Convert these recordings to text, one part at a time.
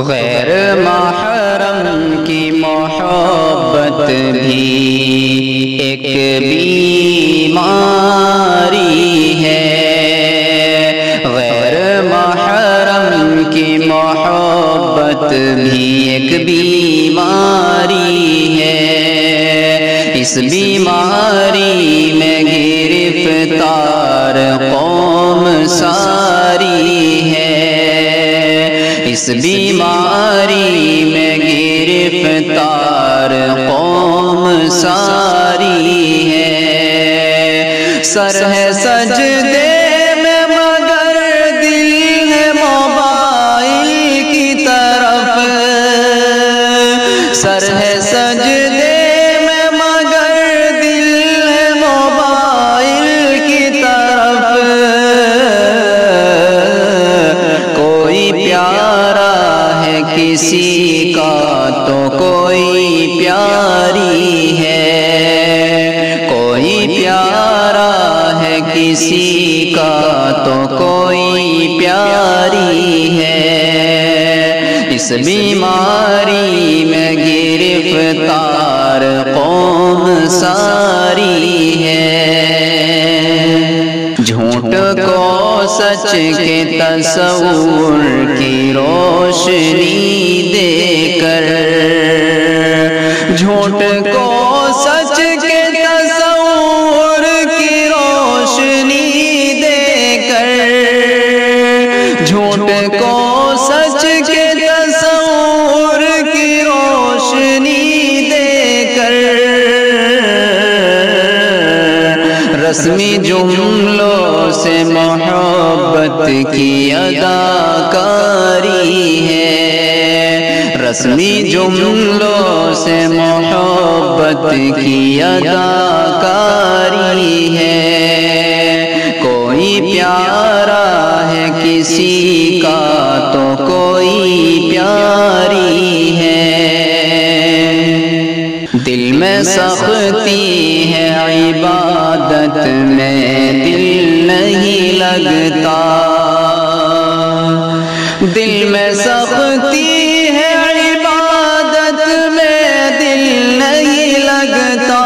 غیر محرم کی محبت بھی ایک بیماری ہے، غیر محرم کی محبت بھی ایک بیماری ہے، اس بیماری میں گرفتار قوم ساری ہے، اس بیماری میں گرفتار قوم ساری ہے، سر ہے سجدے میں مگر دل ہے موبائل کی طرف، سر ہے سجدے میں مگر دل ہے موبائل کی طرف، کوئی پیارا ہے کسی کا تو کوئی پیاری ہے، کوئی پیارا ہے کسی کا تو کوئی پیاری ہے، اس بیماری میں گرفتار قوم ساری ہے، جھوٹ کو سچ کے تصور کی روشنی دے کر، جھوٹ کو سچ کے تصور کی روشنی دے کر، جھوٹ کو سچ کے تصور کی روشنی دے کر، رسمی جملوں سے محبت کی اداکاری ہے، رسمی جملوں سے محبت کی اداکاری ہے، کوئی پیارا ہے کسی کا تو کوئی پیاری ہے، دل میں سختی ہے عبادت میں دل نہیں لگتا، دل میں سختی ہے عبادت میں دل نہیں لگتا،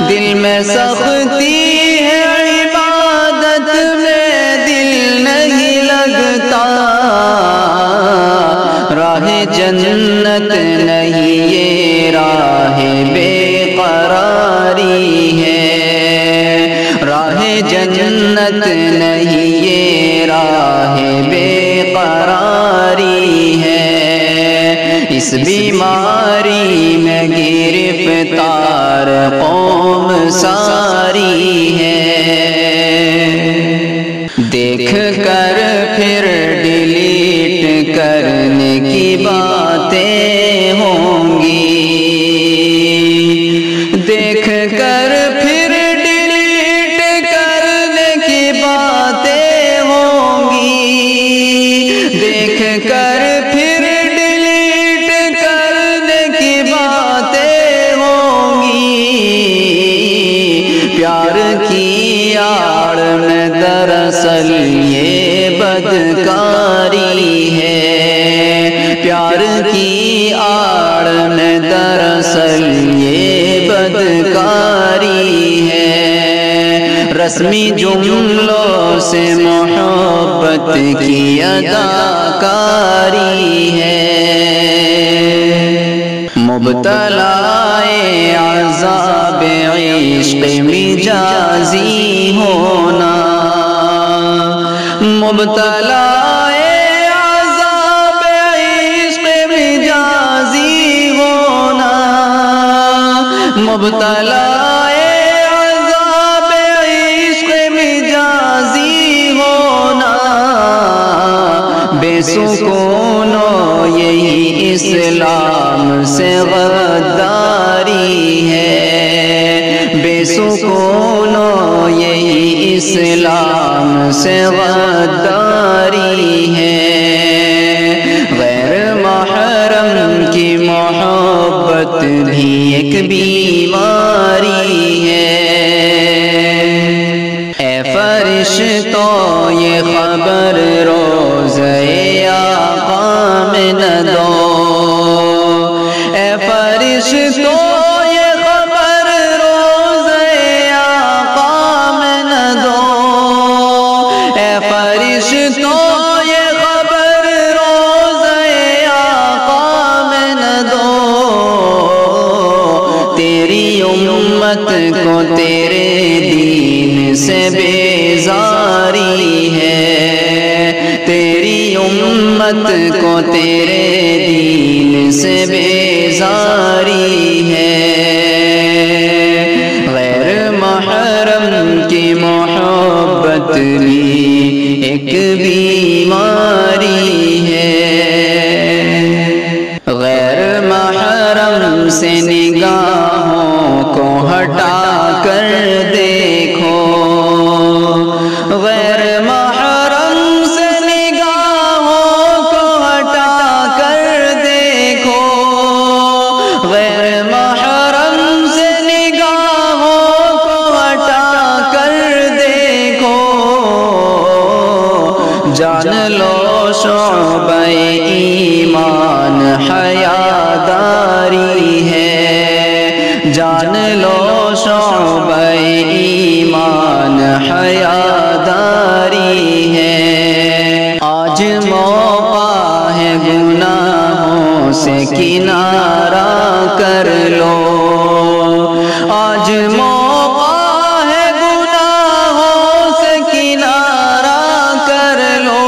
دل میں سختی ہے عبادت میں دل نہیں لگتا، راہ جنت نہیں یہ راہ بے قراری ہے، راہ جنت نہیں یہ راہ بے قراری ہے، اس بیماری میں گرفتار قوم ساری ہے، دیکھ کر پھر ڈیلیٹ کرنے کی باتیں ہوں گی، دیکھ کر پھر ڈیلیٹ کرنے کی باتیں ہوں گی، دیکھ کر پھر ڈیلیٹ کرنے کی باتیں ہوں گی، پیار کی آڑ میں دراصل یہ بدکاری ہے، پیار کی آڑ میں دراصل یہ بدکاری ہے، رسمی جملوں سے محبت کی اداکاری ہے، مبتلائے عذاب عشق مجازی ہونا، مبتلائے عذاب عشق مجازی ہونا، مبتلائے عذاب عشق مجازی ہونا، بے سکونوں یہی اسلام سے غداری ہے، بے سکونوں یہی اسلام سے غداری ہے، غیر محرم کی محبت بھی ایک بیماری ہے، اے فرشتوں یہ خبر روزے آقا میں نہ دو، اے فرشتوں یہ خبر روزے آقا میں نہ دو، اے فرشتوں یہ خبر روزے آقا میں نہ دو، تیری امت کو تیرے دین سے بیزاری ہے، تیری امت کو تیرے دین سے بیزاری ہے، غیر محرم کی محبت بھی ایک بیماری ہے، غیر محرم سے نگاہوں کو ہٹا کر دیکھو، غیر محرم سے نگاہوں کو ہٹا کر دیکھو، غیر محرم سے نگاہوں کو ہٹا کر دیکھو، جان لو شعبہ ایمان حیاداری ہے، جان لو شعبہ ایمان حیاداری ہے، آج موقع ہے گناہوں سے کنارہ کر لو، آج موقع ہے گناہوں سے کنارہ کر لو،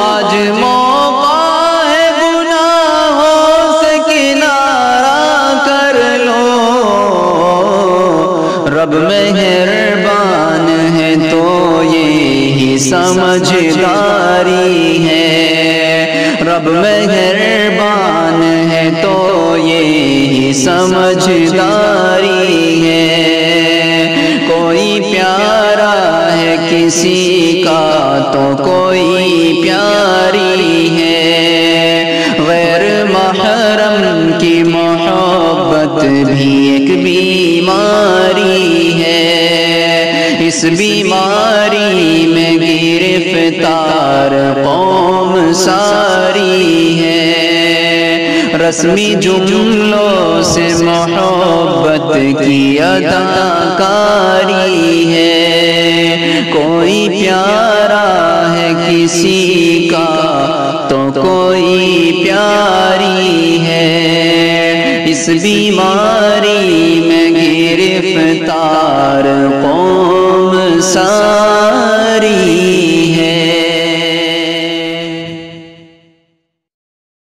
آج موقع ہے گناہوں سے کنارہ کر لو، رب مہربان ہے تو یہی سمجھداری ہے، رب مہربان ہے تو یہی سمجھداری ہے، کوئی پیارا ہے کسی کا تو کوئی پیاری ہے، غیر محرم کی محبت بھی ایک بیماری ہے، اس بیماری میں گرفتار قوم ساری ہے، رسمی جملوں سے محبت کی اداکاری ہے، کوئی پیارا ہے کسی کا تو کوئی پیاری ہے، اس بیماری میں گرفتار قوم ساری